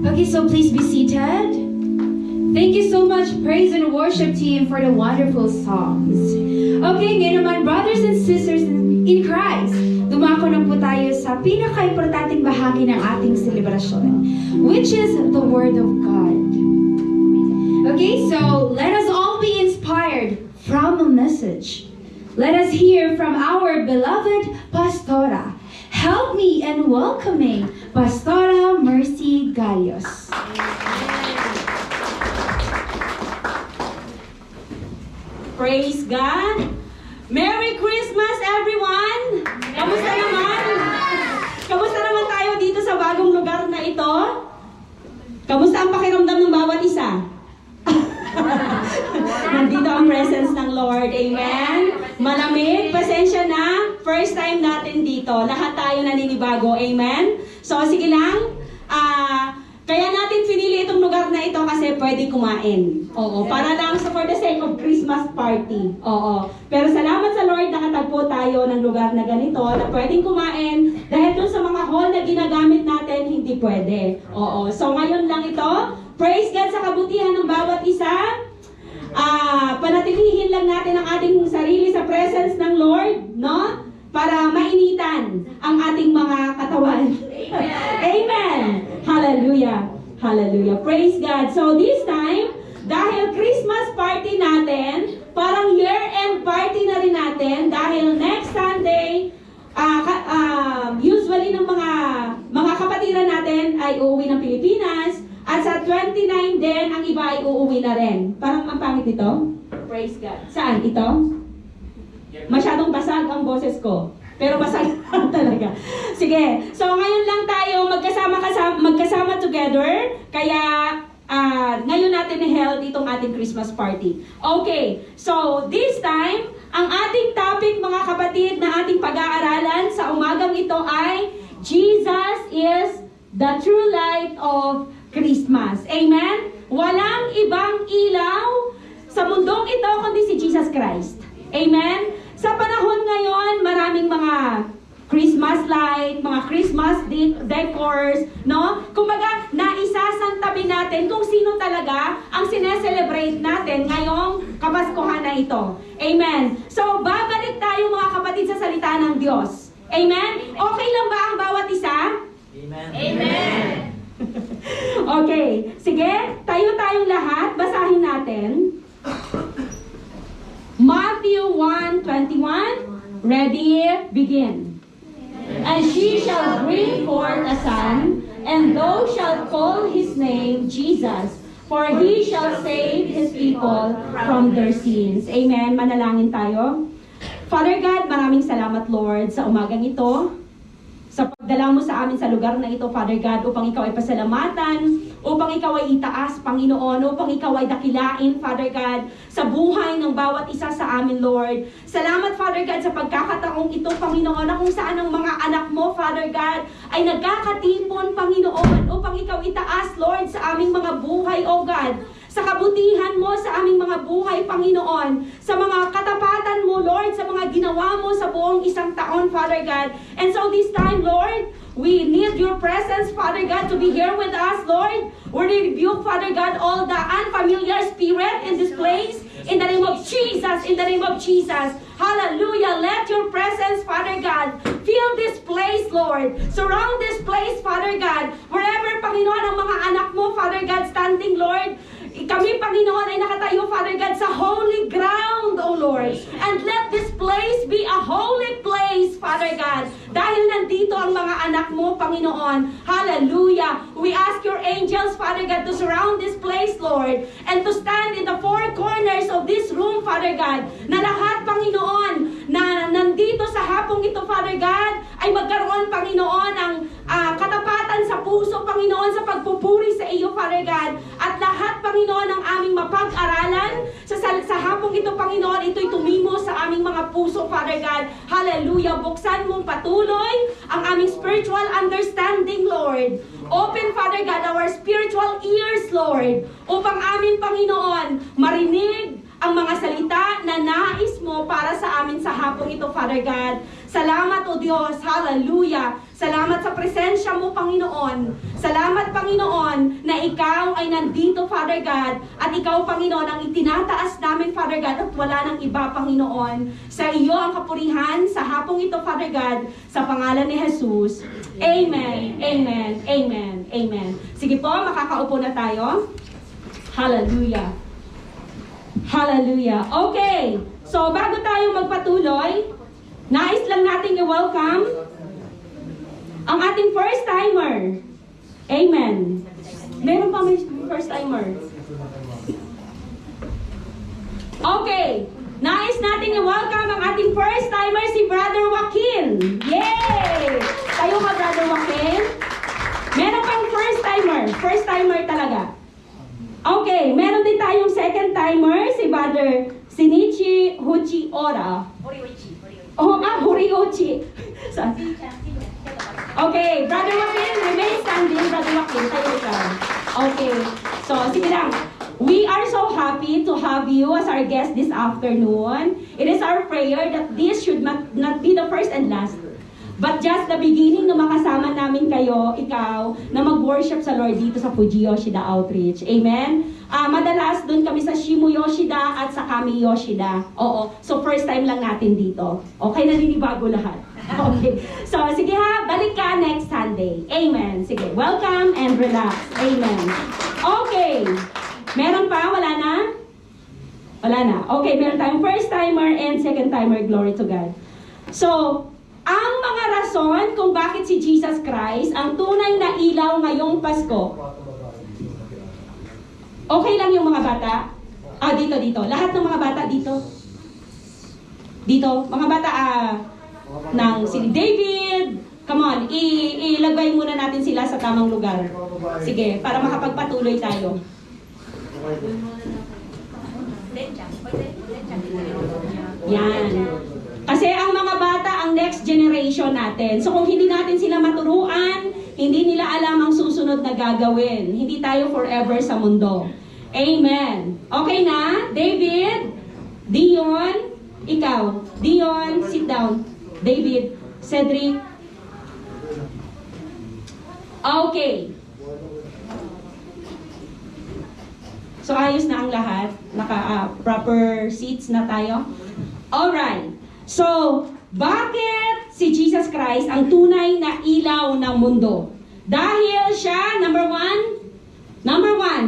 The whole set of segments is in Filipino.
Okay, so please be seated. Thank you so much, praise and worship team, for the wonderful songs. Okay, ngayon naman, brothers and sisters in Christ, dumako na po tayo sa pinaka-importanting bahagi ng ating selebrasyon, which is the Word of God. Okay, so let us all be inspired from a message. Let us hear from our beloved Pastora. Help me in welcoming Pastora Mercy Gallos. Praise God! Merry Christmas, everyone! Kamusta naman? Kamusta naman tayo dito sa bagong lugar na ito? Kamusta ang pakiramdam ng bawat isa? Nandito ang presence ng Lord. Amen? Malamig, pasensya na. First time natin dito. Lahat tayo naninibago. Amen? So, sige lang. Kaya natin pinili itong lugar na ito kasi pwede kumain. Oo. Para lang for the sake of Christmas party. Oo. Pero salamat sa Lord, nakatagpo tayo ng lugar na ganito na pwedeng kumain dahil dun sa mga hall na ginagamit natin, hindi pwede. Oo. So, ngayon lang ito. Praise God sa kabutihan ng bawat isa. Panatilihin lang natin ang ating sarili sa presence ng Lord, no? Para mainitan ang ating mga katawan. Amen. Hallelujah. Hallelujah. Praise God. So this time, dahil Christmas party natin, parang year-end party na rin natin dahil next Sunday, usually ng mga kapatiran natin ay uuwi ng Pilipinas. At sa 29 din, ang iba ay uuwi na rin. Parang ang pangit ito. Praise God. Saan? Ito? Masyadong basag ang boses ko. Pero basag talaga. Sige. So, ngayon lang tayo magkasama together. Kaya, ngayon natin i-held itong ating Christmas party. Okay. So, this time, ang ating topic, mga kapatid, na ating pag-aaralan sa umagang ito ay Jesus is the true light of Christmas. Amen? Walang ibang ilaw sa mundong ito kundi si Jesus Christ. Amen? Sa panahon ngayon, maraming mga Christmas light, mga Christmas decors, no? Kumbaga, naisasantabi natin kung sino talaga ang sineselebrate natin ngayong Kapaskuhan na ito. Amen? So, babalik tayo mga kapatid sa salita ng Diyos. Amen? Okay lang ba ang bawat isa? Amen. Amen. Okay, sige, tayong lahat, basahin natin. Matthew 1:21. Ready, begin. And she shall bring forth a son, and thou shalt call his name Jesus, for he shall save his people from their sins. Amen. Manalangin tayo. Father God, maraming salamat Lord sa umagang ito. Sa pagdala mo sa amin sa lugar na ito, Father God, upang ikaw ay pasalamatan, upang ikaw ay itaas, Panginoon, upang ikaw ay dakilain, Father God, sa buhay ng bawat isa sa amin, Lord. Salamat, Father God, sa pagkakataong ito, Panginoon, na kung saan ang mga anak mo, Father God, ay nagkakatipon, Panginoon, upang ikaw itaas, Lord, sa aming mga buhay, O God. Sa kabutihan mo sa aming mga buhay, Panginoon, sa mga katapatan mo, Lord, sa mga ginawa mo sa buong isang taon, Father God. And so this time, Lord, we need your presence, Father God, to be here with us, Lord. We rebuke, Father God, all the unfamiliar spirit in this place. In the name of Jesus, in the name of Jesus. Hallelujah. Let your presence, Father God, fill this place, Lord. Surround this place, Father God. Wherever, Panginoon, ang mga anak mo, Father God, standing, Lord, kami, Panginoon, ay nakatayo, Father God, sa holy ground, O Lord. And let this place be a holy place, Father God. Dahil nandito ang mga anak mo, Panginoon. Hallelujah. We ask your angels, Father God, to surround this place, Lord. And to stand in the four corners of this room, Father God. Na lahat, Panginoon, na nandito sa hapong ito, Father God, ay magkaroon, Panginoon, ng katapatan sa puso, Panginoon, sa pagpupuri sa iyo, Father God. At lahat, Panginoon, ang aming mapag-aralan sa hapong ito, Panginoon, ito'y tumimo sa aming mga puso, Father God. Hallelujah. Buksan mong patuloy ang aming spiritual understanding, Lord. Open, Father God, our spiritual ears, Lord, upang amin, Panginoon, marinig ang mga salita na nais mo para sa amin sa hapong ito, Father God. Salamat, O Diyos. Hallelujah. Salamat sa presensya mo, Panginoon. Salamat, Panginoon, ay nandito, Father God, at ikaw, Panginoon, ang itinataas namin, Father God, at wala nang iba, Panginoon. Sa iyo ang kapurihan sa hapong ito, Father God, sa pangalan ni Jesus. Amen, amen, amen, amen. Sige po, makakaupo na tayo. Hallelujah. Hallelujah. Okay, so bago tayo magpatuloy, nais lang natin i-welcome ang ating first timer. Amen. Meron pa may first timer. Okay, nais natin i-welcome ang ating first timer, si Brother Joaquin. Yay! Tayo ka, Brother Joaquin. Meron pang first timer talaga. Okay, meron din tayong second timer, si Brother Shinichi Ora. Horiuchi. Okay, Brother Joaquin, remain standing, Brother Joaquin, tayo ka. Okay, so sige lang. We are so happy to have you as our guest this afternoon. It is our prayer that this should not be the first and last, but just the beginning na makasama namin kayo, ikaw, na mag-worship sa Lord dito sa Fuji Yoshida Outreach. Amen? Madalas doon kami sa Shimu Yoshida at sa Kami Yoshida. Oo. So first time lang natin dito. Okay, naninibago lahat. Okay. So sige ha, balik ka next Sunday. Amen. Sige, welcome and relax. Amen. Okay. Meron pa? Wala na? Wala na. Okay, meron tayong first timer and second timer. Glory to God. So, ang mga rason kung bakit si Jesus Christ ang tunay na ilaw ngayong Pasko. Okay lang yung mga bata? Dito. Lahat ng mga bata dito. Dito. Mga bata, ng si David. Come on, ilagay muna natin sila sa tamang lugar. Sige, para makapagpatuloy tayo. Yan. Kasi ang mga bata ang next generation natin. So kung hindi natin sila maturuan, hindi nila alam ang susunod na gagawin. Hindi tayo forever sa mundo. Amen. Okay na? David, Dion, ikaw. Dion, sit down. David, Cedric. Okay. So ayos na ang lahat. Proper seats na tayo. Alright. So, bakit si Jesus Christ ang tunay na ilaw ng mundo? Dahil siya, number one,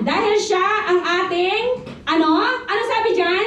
dahil siya ang ating, ano sabi dyan?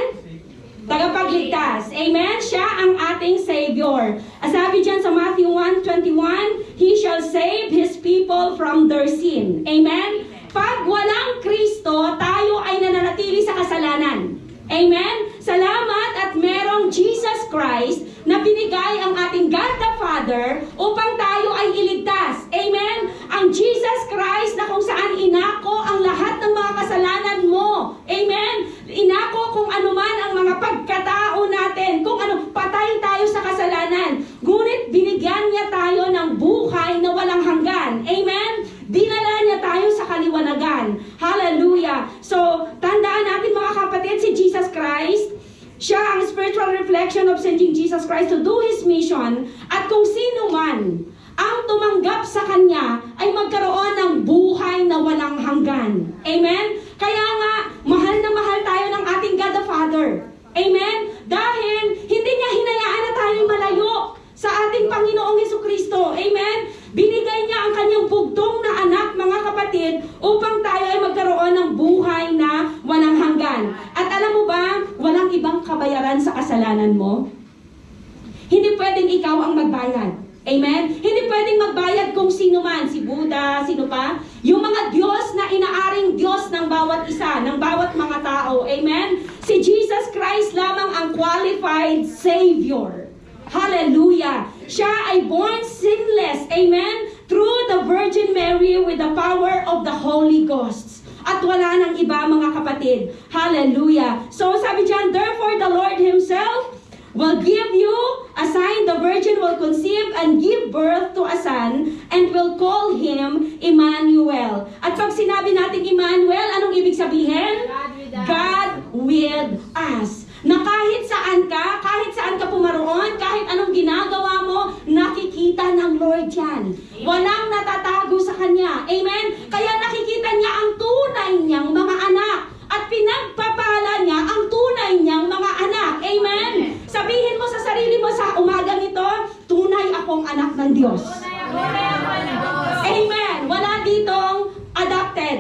Tagapagligtas. Amen? Siya ang ating Savior. Sabi dyan sa Matthew 1:21, He shall save His people from their sin. Amen? Pag walang Kristo, tayo ay nananatili sa kasalanan. Amen? Salamat at merong Jesus Christ na binigay ang ating God the Father upang tayo ay iligtas. Amen? Ang Jesus Christ na kung saan inako ang lahat ng mga kasalanan mo. Amen? Inako kung ano man ang mga pagkatao natin, kung ano, patay tayo sa kasalanan. Ngunit binigyan niya tayo ng buhay na walang hanggan. Amen? Dinala niya tayo sa kaliwanagan. Hallelujah! So, tandaan natin mga kapatid, si Jesus Christ, siya ang spiritual reflection of sending Jesus Christ to do His mission. At kung sino man ang tumanggap sa Kanya ay magkaroon ng buhay na walang hanggan. Amen? Kaya nga, mahal na mahal tayo ng ating God the Father. Amen? Dahil hindi niya hinayaan na tayo malayo sa ating Panginoong Hesukristo. Amen? Binigay niya ang kanyang bugtong na anak, mga kapatid, upang tayo ay magkaroon ng buhay na walang hanggan. At alam mo ba, walang ibang kabayaran sa kasalanan mo. Hindi pwedeng ikaw ang magbayad. Amen? Hindi pwedeng magbayad kung sino man, si Buddha, sino pa. Yung mga Diyos na inaaring Diyos ng bawat isa, ng bawat mga tao. Amen? Si Jesus Christ lamang ang qualified Savior. Hallelujah! Siya ay born sinless, amen? Through the Virgin Mary with the power of the Holy Ghost. At wala nang iba, mga kapatid. Hallelujah! So sabi dyan, therefore the Lord Himself will give you a sign, the Virgin will conceive and give birth to a son, and will call him Emmanuel. At pag sinabi natin Emmanuel, anong ibig sabihin? God with us. Na kahit saan ka pumaroon, kahit anong ginagawa mo, nakikita ng Lord yan. Walang natatago sa Kanya. Amen? Kaya nakikita niya ang tunay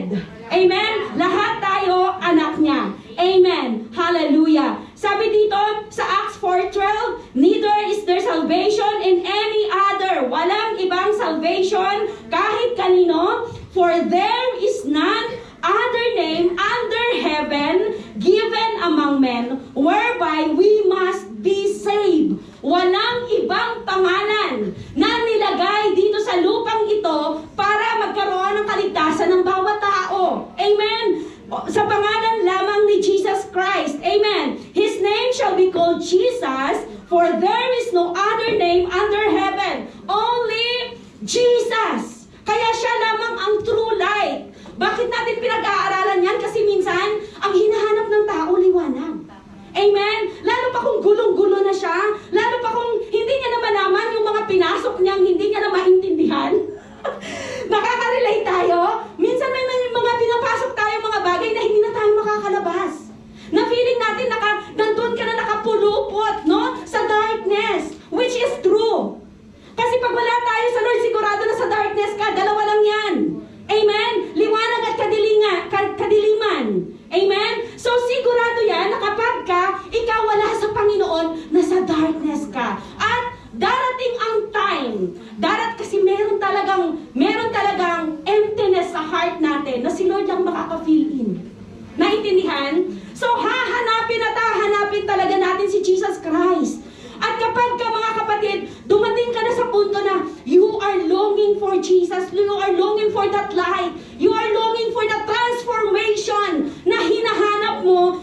adopted. Amen? Lahat tayo anak niya. Amen. Hallelujah. Sabi dito sa Acts 4:12, neither is there salvation in any other. Walang ibang salvation kahit kanino, for there is none other name under heaven given among men whereby we must be saved. Walang ibang pangalan na nilagay dito sa lupang ito para magkaroon ng kaligtasan ng bawat tao. Amen. Sa pangalan lamang ni Jesus Christ. Amen. His name shall be called Jesus, for there is no other name under heaven. Only Jesus. Kaya siya lamang ang true light. Bakit natin pinag-aaralan yan? Kasi minsan, ang hinahanap ng tao, liwanag. Amen? Lalo pa kung gulong-gulo na siya, lalo pa kung hindi niya na malaman yung mga pinasok niyang hindi niya na maintindihan. Nakaka-relate tayo. Minsan may mga pinapasok tayo mga bagay na hindi na tayo makakalabas. Na feeling natin nandun ka na nakapulupot, no? Sa darkness, which is true. Kasi pag wala tayo sa Lord, sigurado na sa darkness ka, dalawa lang yan. Amen? Liwanag at kadiliman. Amen? So sigurado yan na kapag ikaw wala sa Panginoon, nasa darkness ka. At darating ang time, kasi meron talagang emptiness sa heart natin na si Lord lang makaka-fill in. Naintindihan? So hahanapin talaga natin si Jesus Christ. At kapag mga kapatid, dumating ka na sa punto na you are longing for Jesus, you are longing for that light, you are longing for that transformation na hinahanap mo,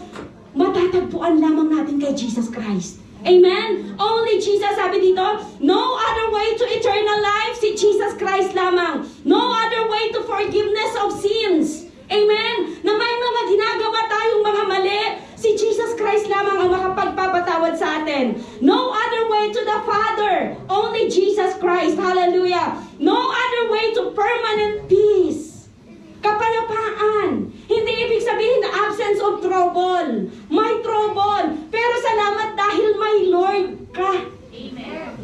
matatagpuan lamang natin kay Jesus Christ. Amen? Only Jesus, sabi dito, no other way to eternal life, si Jesus Christ lamang. No other way to forgiveness of sins. Amen? Na may mga ginagawa tayong mga mali, si Jesus Christ lamang ang makapagpapatawad sa atin. No other way to the Father, only Jesus Christ. Hallelujah. No other way to permanent peace. Kapayapaan. Hindi ibig sabihin na absence of trouble. May trouble. Pero salamat dahil may Lord ka. Amen.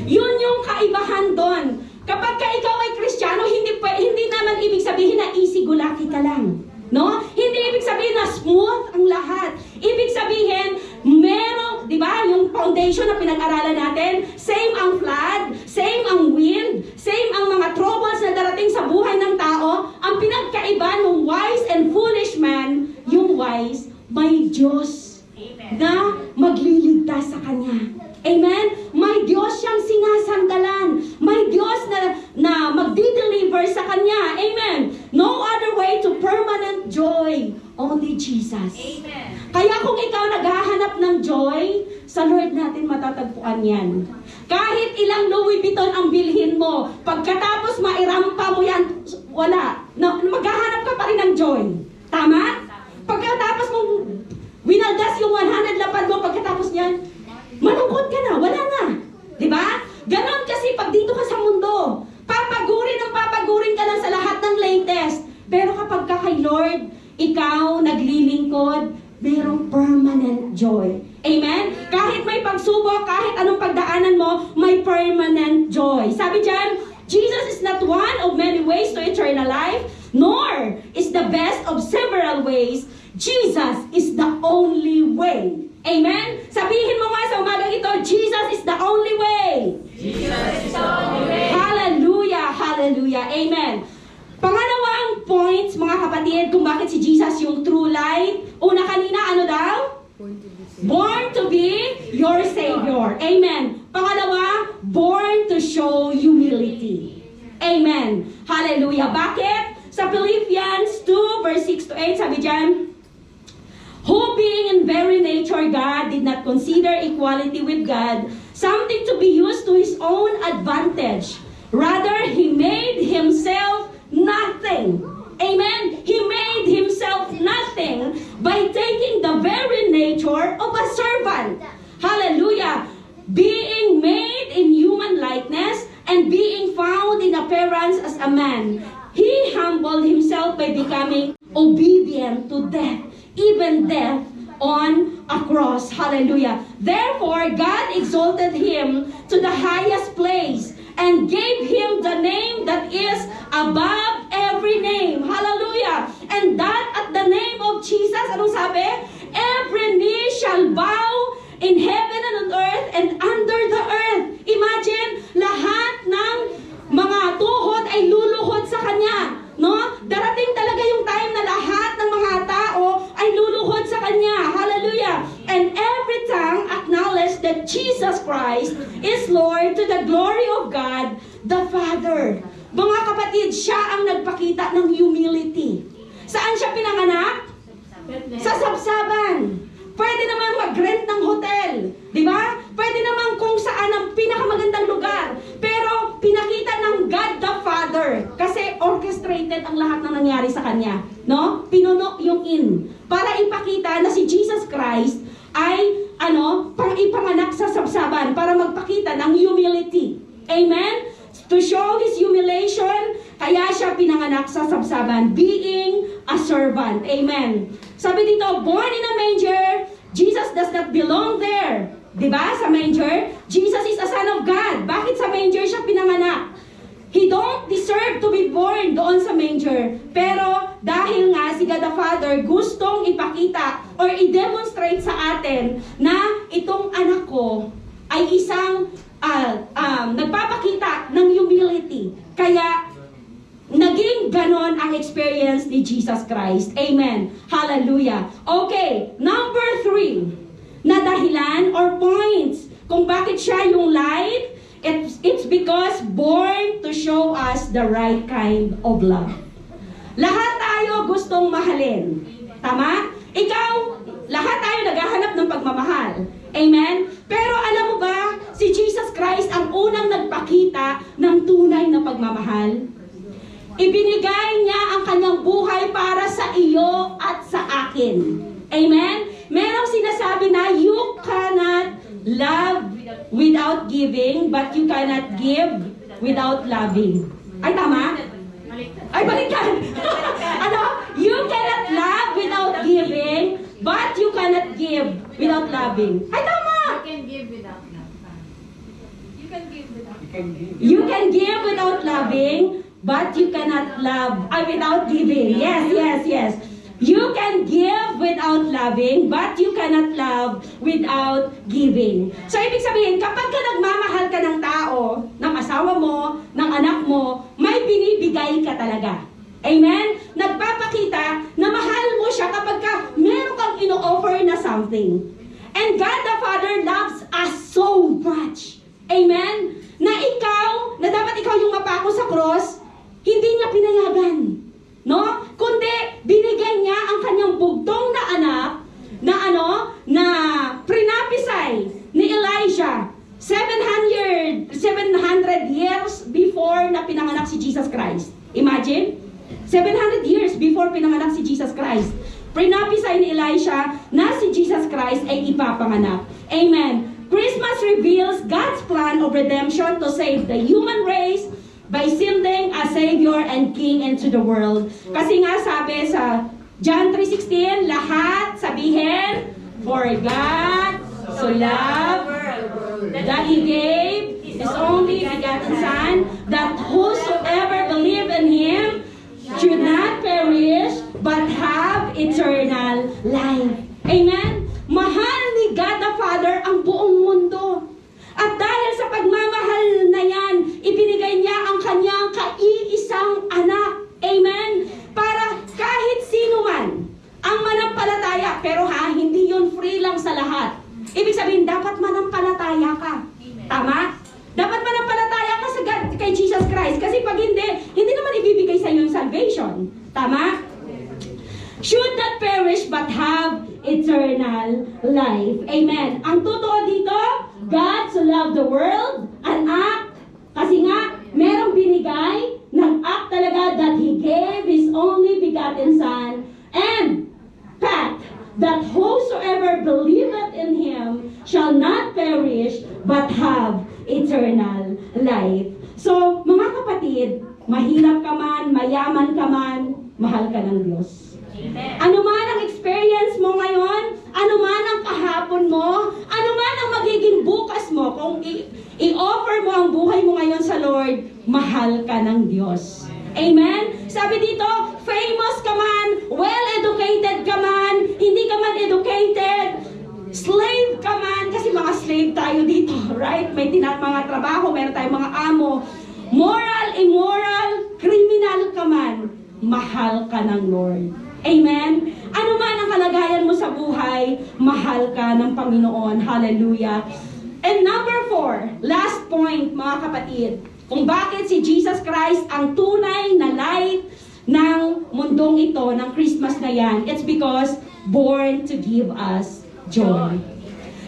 Yun yung kaibahan doon. Kapag ka ikaw ay Kristiyano, hindi naman ibig sabihin na easy-go-lucky ka lang. No? Hindi ibig sabihin na smooth ang lahat. Ibig sabihin, merong, di ba, yung foundation na pinag-aralan natin, same ang flood, same ang wind, same ang mga troubles na darating sa buhay ng tao. Ang pinagkaiba ng wise and foolish man, yung wise, may Diyos na magliligtas sa kanya. Amen? May Diyos siyang sinasandalan. May Diyos na magdi-deliver sa kanya. Amen? No other way to permanent joy. Only Jesus. Amen. Kaya kung ikaw naghahanap ng joy, sa Lord natin matatagpuan yan. Kahit ilang Louis Vuitton ang bilhin mo, pagkatapos mairampa mo yan, wala. Maghahanap ka pa rin ng joy. Tama? Pagkatapos mong winaldas yung 100 lapad mo, pagkatapos niyan, malungkot ka na, wala na. Diba? Ganon kasi pag dito ka sa mundo, papagurin ka lang sa lahat ng latest. Pero kapag ka kay Lord, ikaw naglilingkod, merong permanent joy. Amen? Kahit may pagsubok, kahit anong pagdaanan mo, may permanent joy. Sabi dyan, Jesus is not one of many ways to eternal life, nor is the best of several ways. Jesus is the only way. Amen? Sabihin mo nga sa umagang ito, Jesus is the only way. Jesus is the only way. Hallelujah, hallelujah, amen. Pangalawang points, mga kapatid, kung bakit si Jesus yung true light. Una kanina, ano daw? Born to be your Savior. Amen. Pangalawa, born to show humility. Amen. Hallelujah. Bakit? Sa Philippians 2, verse 6 to 8, sabi dyan, who being in very nature God did not consider equality with God something to be used to his own advantage. Rather, he made himself nothing. Amen? He made himself nothing by taking the very nature of a servant. Hallelujah. Being made in human likeness and being found in appearance as a man, he humbled himself by becoming obedient to death, even death on a cross. Hallelujah. Therefore, God exalted him to the highest place and gave him the name that is above every name. Hallelujah. Lord to the glory of God, the Father. Mga kapatid, siya ang nagpakita ng humility. Saan siya pinanganak? Sa sabsaban. Pwede naman mag-rent ng hotel. Di ba? Pwede naman kung saan ang pinakamagandang lugar. Pero pinakita ng God the Father. Kasi orchestrated ang lahat ng nangyari sa Kanya. No? Pinuno yung in. Para ipakita na si Jesus Christ ay ipanganak sa sabsaban. Para magpakita ng humility. Amen? To show His humiliation, kaya siya pinanganak sa sabsaban, being a servant. Amen. Sabi dito, born in a manger, Jesus does not belong there. Diba? Sa manger, Jesus is a son of God. Bakit sa manger siya pinanganak? He don't deserve to be born doon sa manger. Pero dahil nga si God the Father gustong ipakita or i-demonstrate sa atin na itong anak ko ay isang nagpapakita ng humility. Kaya naging ganon ang experience ni Jesus Christ. Amen. Hallelujah. Okay, number 3 na dahilan or points kung bakit siya yung light, it's because born to show us the right kind of love. Lahat tayo gustong mahalin. Tama? Ikaw, lahat tayo naghahanap ng pagmamahal. Amen? Pero alam mo ba, si Jesus Christ ang unang nagpakita ng tunay na pagmamahal. Ibinigay niya ang kanyang buhay para sa iyo at sa akin. Amen? Merong sinasabi na you cannot love without giving, but you cannot give without loving. Ay, tama? Ay, balikan! You cannot love without giving, but you cannot give without loving. Ay, tama! You can give without love. You can give without You can give without loving, but you cannot love without giving. Yes. You can give without loving, but you cannot love without giving. So, ibig sabihin, kapag ka nagmamahal ka ng tao, ng asawa mo, ng anak mo, may binibigay ka talaga. Amen? Nagpapakita na mahal mo siya kapag ka meron kang ino-offer na something. And God the Father loves us so much. Amen? Na dapat ikaw yung mapako sa cross, hindi niya pinayagan. No? Kundi, binigay niya ang kanyang bugtong na anak na prinapisay ni Elijah 700 years before na pinanganak si Jesus Christ. Imagine? 700 years before pinanganak si Jesus Christ. Prinapisay ni Elisha na si Jesus Christ ay ipapanganak. Amen. Christmas reveals God's plan of redemption to save the human race by sending a Savior and King into the world. Kasi nga sabi sa John 3:16, lahat sabihin, for God so loved that He gave His only begotten Son, that whosoever believe in Him should not perish, but have eternal life. Amen? Mahal ni God the Father ang buong mundo. At dahil sa pagmamahal na yan, ibinigay niya ang kanyang kaiisang anak. Amen? Para kahit sino man ang manampalataya, pero hindi yun free lang sa lahat. Ibig sabihin, dapat manampalataya ka. Tama? Dapat manampalataya ka sa God, kay Jesus Christ. Kasi pag hindi naman ibibigay sa iyo yung salvation. Tama? Should not perish but have eternal life. Amen. Ang totoo dito, God so loved the world, an act, kasi nga, merong binigay, nag-act talaga that He gave His only begotten Son, and fact, that whosoever believeth in Him shall not perish, but have eternal life. So, mga kapatid, mahirap ka man, mayaman ka man, mahal ka ng Diyos. Amen. Ano man ang experience mo ngayon, ano man ang kahapon mo, ano man ang magiging bukas mo, kung i-offer mo ang buhay mo ngayon sa Lord, mahal ka ng Diyos. Amen? Sabi dito, famous ka man, well-educated ka man, hindi ka man educated, slave ka man, kasi mga slave tayo dito, right? May mga trabaho, meron tayong mga amo, moral, immoral, criminal ka man, mahal ka ng Lord. Amen? Ano man ang kalagayan mo sa buhay, mahal ka ng Panginoon. Hallelujah. And number 4, last point mga kapatid, kung bakit si Jesus Christ ang tunay na light ng mundong ito, ng Christmas na yan, it's because born to give us joy.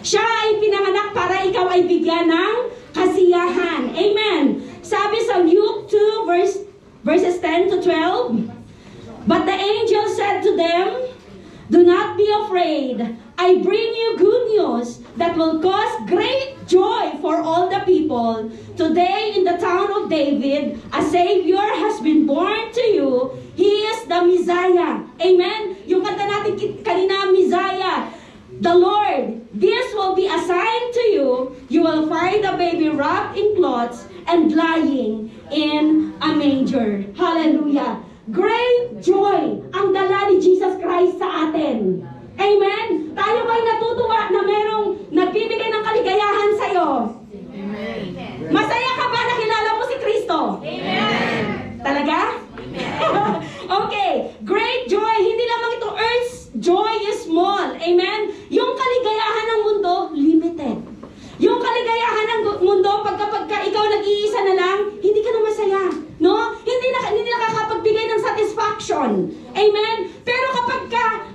Siya ay pinanganak para ikaw ay bigyan ng kasiyahan. Amen. Sabi sa Luke 2 verses 10 to 12, but the angel said to them, do not be afraid. I bring you good news that will cause great joy for all the people. Today in the town of David, a Savior has been born to you. He is the Messiah. Amen? Yung kanta natin kanina, Messiah, the Lord. This will be a sign to you. You will find a baby wrapped in cloths and lying in a manger. Hallelujah. Great joy ang dala ni Jesus Christ sa atin. Amen? Tayo ba'y natutuwa na merong nagbibigay ng kaligayahan sa'yo? Amen. Masaya ka ba na kilala mo si Kristo? Amen. Talaga? Okay. Great joy. Hindi lamang ito earth's joy is small. Amen? Yung kaligayahan ng mundo, limited. Yung kaligayahan ng mundo, kapag ikaw nag-iisa na lang, hindi ka na masaya. No? Hindi nakakapagbigay ng satisfaction. Amen? Pero kapag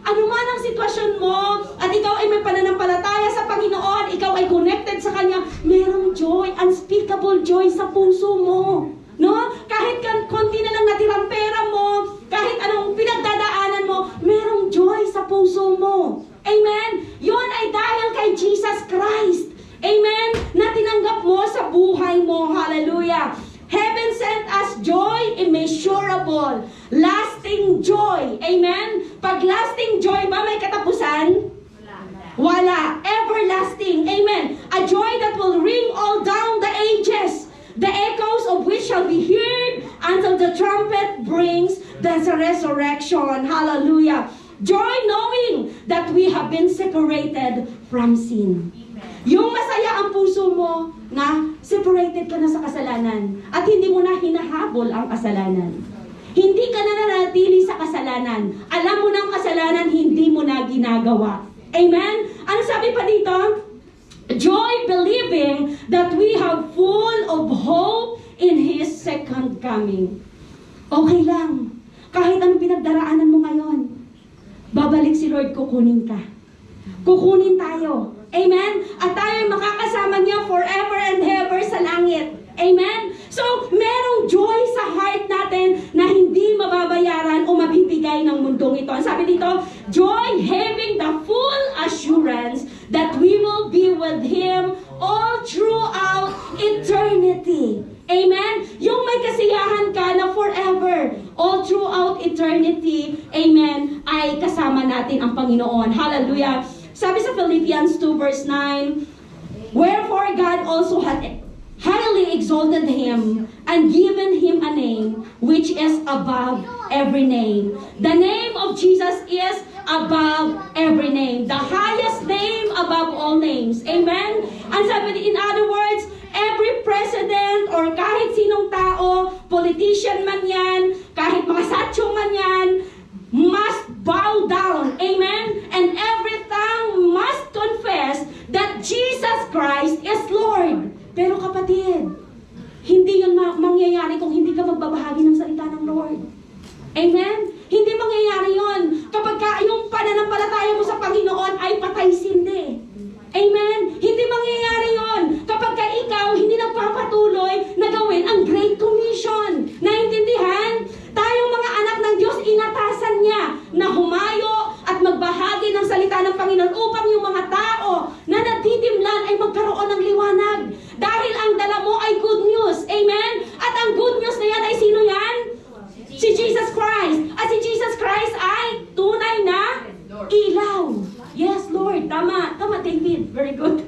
anuman ang sitwasyon mo, at ikaw ay may pananampalataya sa Panginoon, ikaw ay connected sa Kanya, merong joy, unspeakable joy sa puso mo. No? Kahit konti na lang natirang pera mo, kahit anong pinagdadaanan mo, merong joy sa puso mo. Amen? Yun ay dahil kay Jesus Christ. Amen? Na tinanggap mo sa buhay mo. Hallelujah. Heaven sent us joy immeasurable. Lasting joy. Amen? Pag lasting joy ba may katapusan? Wala. Everlasting. Amen. A joy that will ring all down the ages. The echoes of which shall be heard until the trumpet brings the resurrection. Hallelujah. Joy knowing that we have been separated from sin. Yung masaya ang puso mo na separated ka na sa kasalanan at hindi mo na hinahabol ang kasalanan. Hindi ka na nanatili sa kasalanan. Alam mo na ang kasalanan, hindi mo na ginagawa. Amen? Ano sabi pa dito? Joy believing that we have full of hope in His second coming. Okay lang. Kahit anong pinagdaraanan mo ngayon, babalik si Lord, kukunin ka. Kukunin tayo. Amen? At tayo ay makakasama niya forever and ever sa langit. Amen? So, merong joy sa heart natin na hindi mababayaran o mabibigay ng mundong ito. Ang sabi dito, joy having the full assurance that we will be with Him all throughout eternity. Amen? Yung may kasiyahan ka na forever, all throughout eternity, amen, ay kasama natin ang Panginoon. Hallelujah. Sabi sa Philippians 2 verse 9, wherefore God also had highly exalted Him and given Him a name which is above every name. The name of Jesus is above every name. The highest name above all names. Amen? And sabi, in other words, every president or kahit sinong tao, politician man yan, kahit mga satyong man yan, must bow down. Amen? And every tongue must confess that Jesus Christ is Lord. Pero kapatid, hindi yun mangyayari kung hindi ka magbabahagi ng salita ng Lord. Amen? Hindi mangyayari yun kapag yung pananampalataya mo sa Panginoon ay patay sindi. Amen? Hindi mangyayari yun kapag ikaw hindi nagpapatuloy na gawin ang Great Commission. Naintindihan? Tayong mga anak ng Diyos, inatasan niya na humayo at magbahagi ng salita ng Panginoon upang yung mga tao na natitimlan ay magkaroon ng liwanag. Dahil ang dala mo ay good news. Amen? At ang good news na yan ay sino yan? Si Jesus Christ. At si Jesus Christ ay tunay na ilaw. Yes, Lord. Tama. Tama, David. Very good.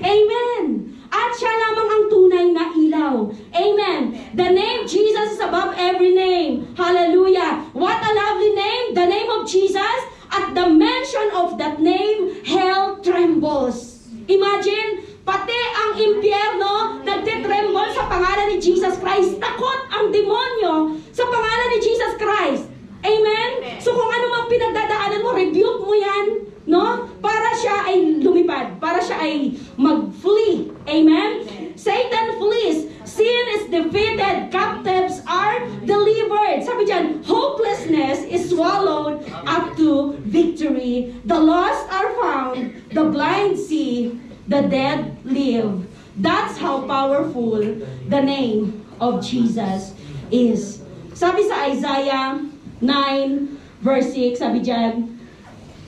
Amen. At siya lamang ang tunay na ilaw. Amen. The name Jesus is above every name. Hallelujah. What a lovely name. The name of Jesus. At the mention of that name, hell trembles. Imagine, pati ang impyerno nagtitremble sa pangalan ni Jesus Christ. Takot ang demonyo sa pangalan ni Jesus Christ. Amen? So kung ano mang pinagdadaanan mo, rebuke mo yan, no? Para siya ay lumipad, para siya ay mag-flee Amen? Satan flees. Sin is defeated. Captives are delivered. Sabi dyan, hopelessness is swallowed up to victory. The lost are found. The blind see. The dead live. That's how powerful the name of Jesus is. Sabi sa Isaiah 9 verse 6, sabi dyan,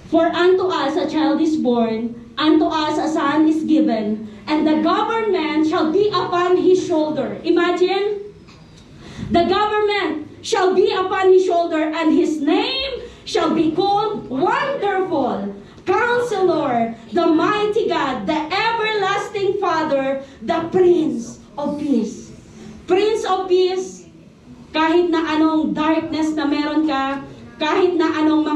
for unto us a child is born, unto us a son is given, and the government shall be upon his shoulder. Imagine, the government shall be upon his shoulder, and his name shall be called Wonderful, Counselor, the Mighty God, the Everlasting Father, the Prince of Peace. Prince of Peace, kahit na anong darkness na meron ka, kahit na anong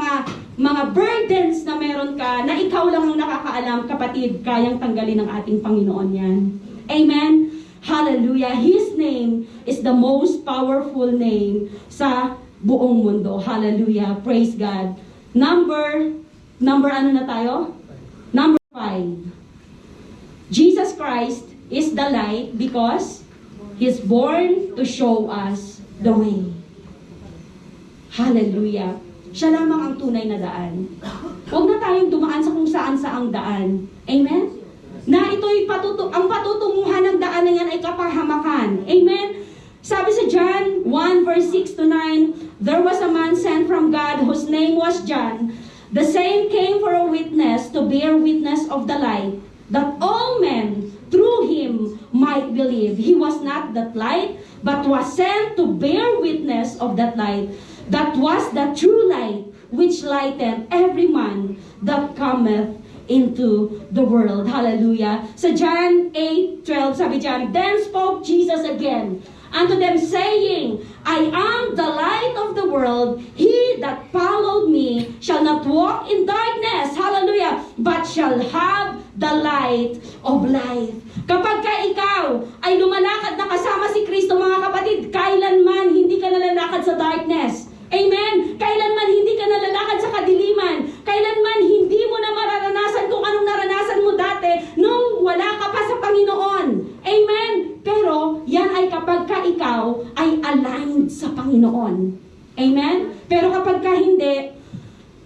mga burdens na meron ka, na ikaw lang ang nakakaalam, kapatid, kayang tanggalin ng ating Panginoon yan. Amen? Hallelujah. His name is the most powerful name sa buong mundo. Hallelujah. Praise God. Number ano na tayo? Number 5. Jesus Christ is the light because He's born to show us the way. Hallelujah. Siya lamang ang tunay na daan. Huwag na tayong dumaan sa kung saan saang daan. Amen? Na ito'y ang patutunguhan ng daan na yan ay kapahamakan. Amen? Sabi sa John 1 verse 6 to 9, there was a man sent from God whose name was John. The same came for a witness to bear witness of the light, that all men through him might believe. He was not that light, but was sent to bear witness of that light. That was the true light, which lightened every man that cometh into the world. Hallelujah. Sa John 8:12, sabi dyan, then spoke Jesus again unto them, saying, I am the light of the world. He that followed me shall not walk in darkness, hallelujah, but shall have the light of life. Kapag ka ikaw ay lumalakad na kasama si Kristo, mga kapatid, kailanman hindi ka nalalakad sa darkness. Amen? Kailanman hindi ka nalalakad sa kadiliman. Kailanman hindi mo na mararanasan kung anong naranasan mo dati nung wala ka pa sa Panginoon. Amen? Pero yan ay kapag ka ikaw ay aligned sa Panginoon. Amen? Pero kapag ka hindi,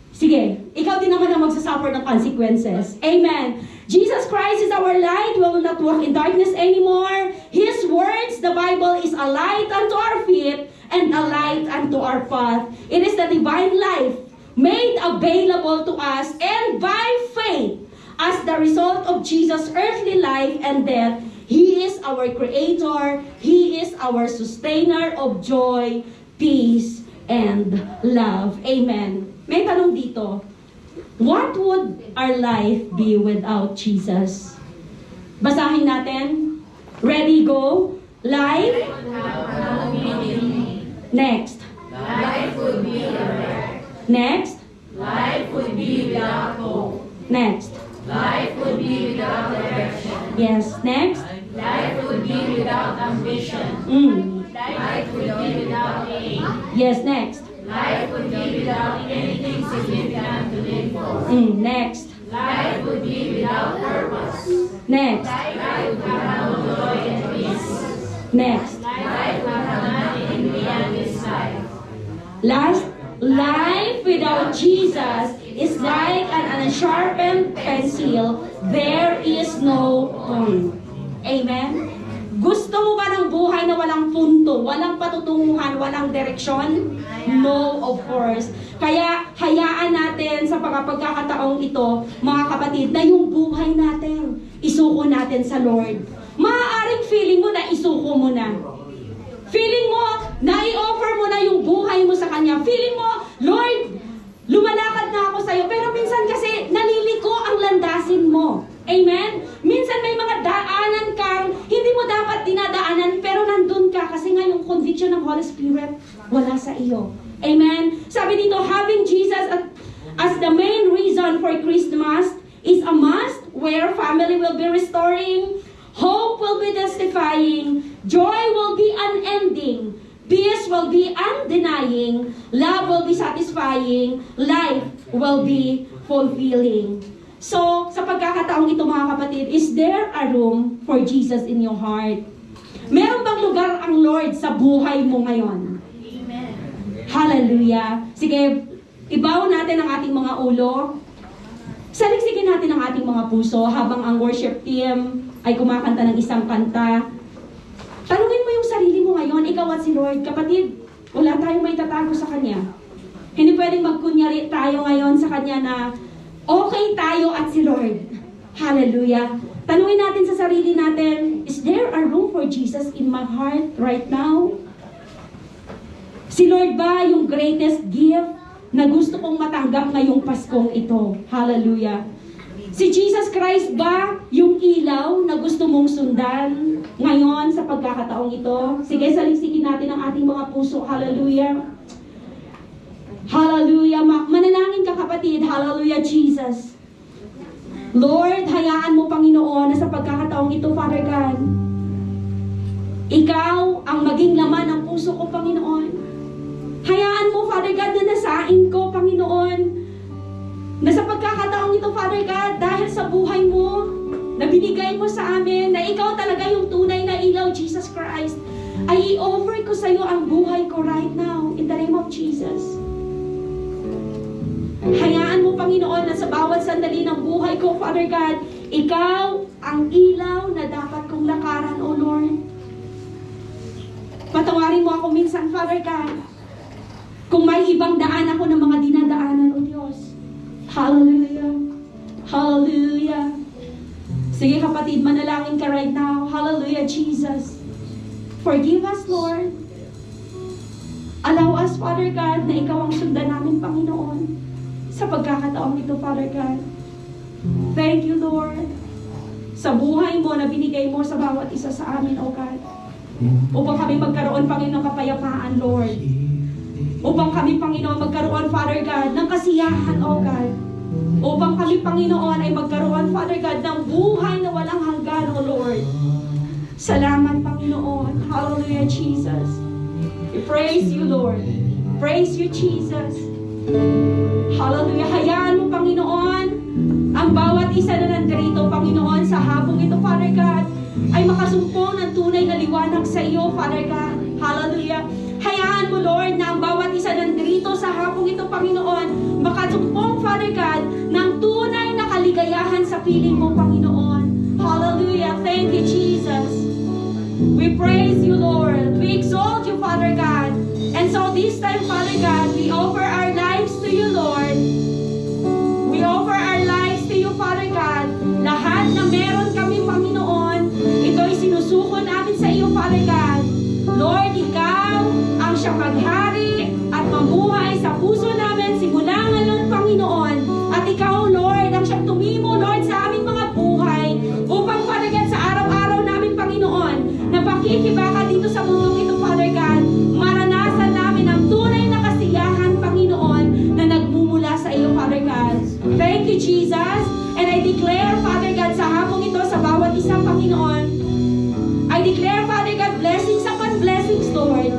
sige, ikaw din naman ang magsasuffer ng consequences. Amen? Jesus Christ is our light. We will not walk in darkness anymore. His words, the Bible, is a light unto our feet and a light unto our path. It is the divine life made available to us, and by faith, as the result of Jesus' earthly life and death, He is our Creator. He is our sustainer of joy, peace, and love. Amen. May tanong dito. What would our life be without Jesus? Basahin natin. Ready, go. Life. Next. Life would be a wreck. Next. Life would be without hope. Next. Life would be without direction. Yes. Next. Life would be without ambition. Life would be without aim. Yes. Next. Life would be without anything significant to live for. Next. Life would be without purpose. Next. Life would have no joy and peace. Next. Life would have nothing beyond this life. Last. Life without Jesus is like an unsharpened pencil. There is no point. Amen? Gusto mo ba ng buhay na walang punto, walang patutunguhan, walang direksyon? No, of course. Kaya hayaan natin sa pagkakataong ito, mga kapatid, na yung buhay natin, isuko natin sa Lord. Maaaring feeling mo na isuko mo na. Feeling mo na i-offer mo na yung buhay mo sa Kanya. Feeling mo, Lord, lumalakad na ako sa'yo. Pero minsan kasi naliliko ang landasin mo. Amen? Minsan may mga daanan kang hindi mo dapat dinadaanan, pero nandun ka kasi nga yung conviction ng Holy Spirit wala sa iyo. Amen? Sabi dito, having Jesus as the main reason for Christmas is a must, where family will be restoring, hope will be testifying, joy will be unending, peace will be undenying, love will be satisfying, life will be fulfilling. So, sa pagkakataong ito mga kapatid, is there a room for Jesus in your heart? Meron bang lugar ang Lord sa buhay mo ngayon? Amen. Hallelujah. Sige, ibaw natin ang ating mga ulo. Saligsigin natin ang ating mga puso habang ang worship team ay kumakanta ng isang kanta. Tanungin mo yung sarili mo ngayon, ikaw at si Lord. Kapatid, wala tayong may tatago sa Kanya. Hindi pwedeng magkunyari tayo ngayon sa Kanya na okay tayo at si Lord. Hallelujah. Tanungin natin sa sarili natin, is there a room for Jesus in my heart right now? Si Lord ba yung greatest gift na gusto kong matanggap ngayong Paskong ito? Hallelujah. Si Jesus Christ ba yung ilaw na gusto mong sundan ngayon sa pagkakataong ito? Sige, saliksikin natin ang ating mga puso. Hallelujah. Hallelujah. Manalangin ka kapatid. Hallelujah, Jesus. Lord, hayaan mo Panginoon na sa pagkakataong ito, Father God, Ikaw ang maging laman ng puso ko, Panginoon. Hayaan mo, Father God, na nasain ko, Panginoon, na sa pagkakataong ito, Father God, dahil sa buhay mo, na binigay mo sa amin, na Ikaw talaga yung tunay na ilaw, Jesus Christ, ay i-offer ko sa iyo ang buhay ko right now, in the name of Jesus. Hayaan mo, Panginoon, na sa bawat sandali ng buhay ko, Father God, Ikaw ang ilaw na dapat kong lakaran, O Lord. Patawarin mo ako minsan, Father God, kung may ibang daan ako ng mga dinadaanan, O Diyos. Hallelujah. Hallelujah. Sige kapatid, manalangin ka right now. Hallelujah, Jesus. Forgive us, Lord. Allow us, Father God, na Ikaw ang sundan namin, Panginoon. Sa pagkakataong ito, Father God. Thank you, Lord. Sa buhay mo na binigay mo sa bawat isa sa amin, O God. Upang kami magkaroon, Panginoon, ng kapayapaan, Lord. Upang kami, Panginoon, magkaroon, Father God, ng kasiyahan, O God. Upang kami, Panginoon, ay magkaroon, Father God, ng buhay na walang hanggan, O Lord. Salamat, Panginoon. Hallelujah, Jesus. We praise you, Lord. Praise you, Jesus. Hallelujah. Hayaan mo, Panginoon, ang bawat isa na nandito, Panginoon, sa hapong ito, Father God, ay makasumpong ng tunay na liwanag sa iyo, Father God. Hallelujah. Hayaan mo, Lord, na ang bawat isa nandito sa hapong ito, Panginoon, makasumpong, Father God, ng tunay na kaligayahan sa piling mo, Panginoon. Hallelujah. Thank you, Jesus. We praise you, Lord. We exalt you, Father God. And so this time, Father God, we offer our lives to you, Lord. We offer our lives to you, Father God. Lahat na meron kami, Panginoon, ito'y sinusuko namin sa iyo, Father God. Lord, Ikaw ang siyang maghari at mamuhay sa puso namin simula ngayon, Panginoon. At Ikaw, Lord, ang siyang tumimo, Lord, sa aming mga buhay upang, Father God, sa araw-araw namin, Panginoon, na pakikibaka dito sa mundong ito, Father God, maranasan namin ang tunay na kasiyahan, Panginoon, na nagmumula sa iyo, Father God. Thank you, Jesus. And I declare, Father God, sa hapong ito, sa bawat isang Panginoon, I declare, Father God, blessings upon blessings, Lord.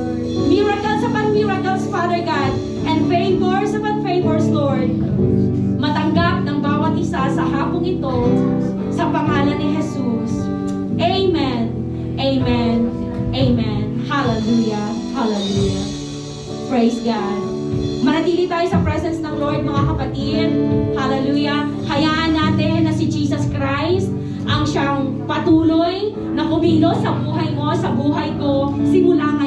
Miracles upon miracles, Father God. And favors upon favors, Lord. Matanggap ng bawat isa sa hapong ito, sa pangalan ni Jesus. Amen. Amen. Amen. Hallelujah. Hallelujah. Praise God. Manatili tayo sa presence ng Lord, mga kapatid. Hallelujah. Hayaan natin na si Jesus Christ ang siyang patuloy na kumilos sa buhay mo, sa buhay ko, simula ngayon.